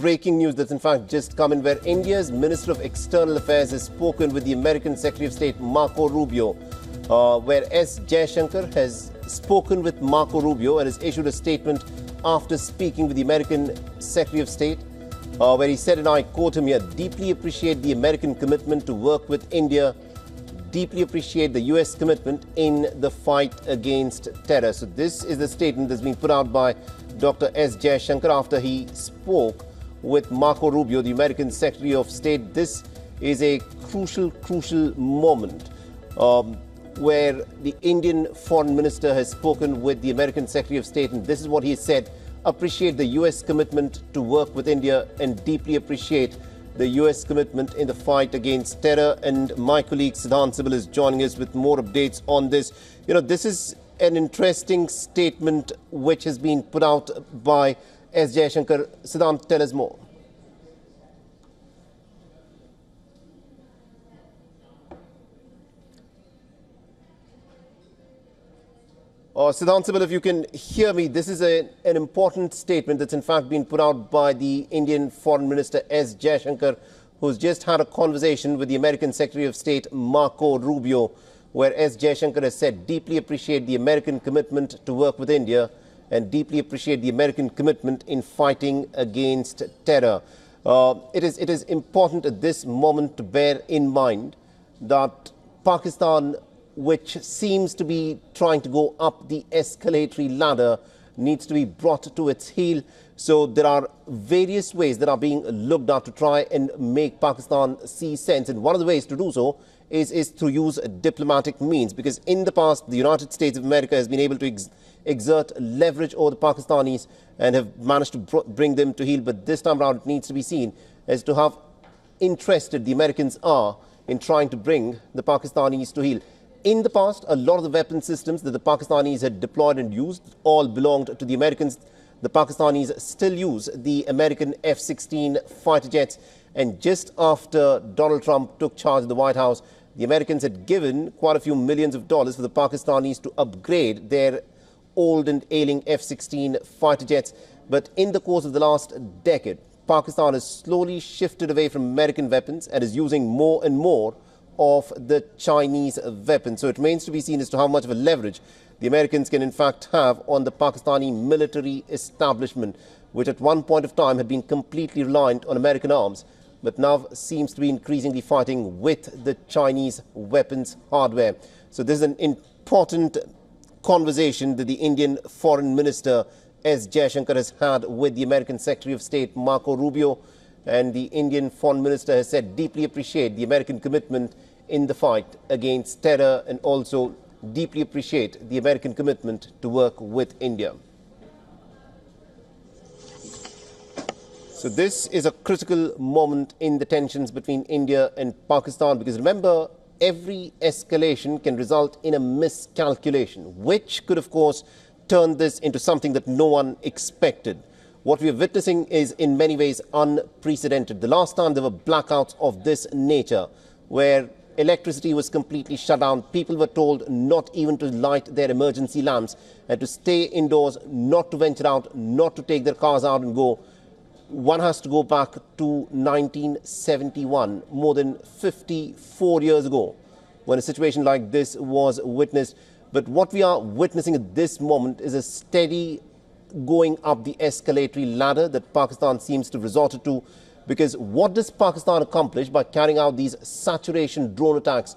breaking news that's in fact just come in, where India's Minister of External Affairs has spoken with the American Secretary of State Marco Rubio, where Jaishankar has spoken with Marco Rubio and has issued a statement after speaking with the American Secretary of State, where he said, and I quote him here, "Deeply appreciate the American commitment to work with India, deeply appreciate the US commitment in the fight against terror." So this is the statement that's been put out by Dr. Jaishankar after he spoke with Marco Rubio, the American Secretary of State. This is a crucial moment where the Indian Foreign Minister has spoken with the American Secretary of State, and this is what he said: appreciate the US commitment to work with India and deeply appreciate the US commitment in the fight against terror. And my colleague Siddhant Sibil is joining us with more updates on this. This is an interesting statement which has been put out by Jaishankar. Siddhant, tell us more. Siddhant Sibil, if you can hear me, this is an important statement that's in fact been put out by the Indian Foreign Minister Jaishankar, who's just had a conversation with the American Secretary of State Marco Rubio, where Jaishankar has said, deeply appreciate the American commitment to work with India and deeply appreciate the American commitment in fighting against terror. It is important at this moment to bear in mind that Pakistan, which seems to be trying to go up the escalatory ladder, needs to be brought to its heel. So there are various ways that are being looked at to try and make Pakistan see sense. And one of the ways to do so is to use diplomatic means, because in the past, the United States of America has been able to exert leverage over the Pakistanis and have managed to bring them to heel. But this time around, it needs to be seen as to how interested the Americans are in trying to bring the Pakistanis to heel. In the past, a lot of the weapon systems that the Pakistanis had deployed and used all belonged to the Americans. The Pakistanis still use the American F-16 fighter jets. And just after Donald Trump took charge of the White House, the Americans had given quite a few millions of dollars for the Pakistanis to upgrade their old and ailing F-16 fighter jets. But in the course of the last decade, Pakistan has slowly shifted away from American weapons and is using more and more of the Chinese weapons. So it remains to be seen as to how much of a leverage the Americans can in fact have on the Pakistani military establishment, which at one point of time had been completely reliant on American arms, but now seems to be increasingly fighting with the Chinese weapons hardware. So this is an important conversation that the Indian Foreign Minister Jaishankar has had with the American Secretary of State Marco Rubio. And the Indian Foreign Minister has said, deeply appreciate the American commitment in the fight against terror and also deeply appreciate the American commitment to work with India. So this is a critical moment in the tensions between India and Pakistan, because remember, every escalation can result in a miscalculation, which could, of course, turn this into something that no one expected. What we are witnessing is in many ways unprecedented. The last time there were blackouts of this nature, where electricity was completely shut down, people were told not even to light their emergency lamps and to stay indoors, not to venture out, not to take their cars out and go. One has to go back to 1971, more than 54 years ago, when a situation like this was witnessed. But what we are witnessing at this moment is a steady going up the escalatory ladder that Pakistan seems to have resorted to. Because what does Pakistan accomplish by carrying out these saturation drone attacks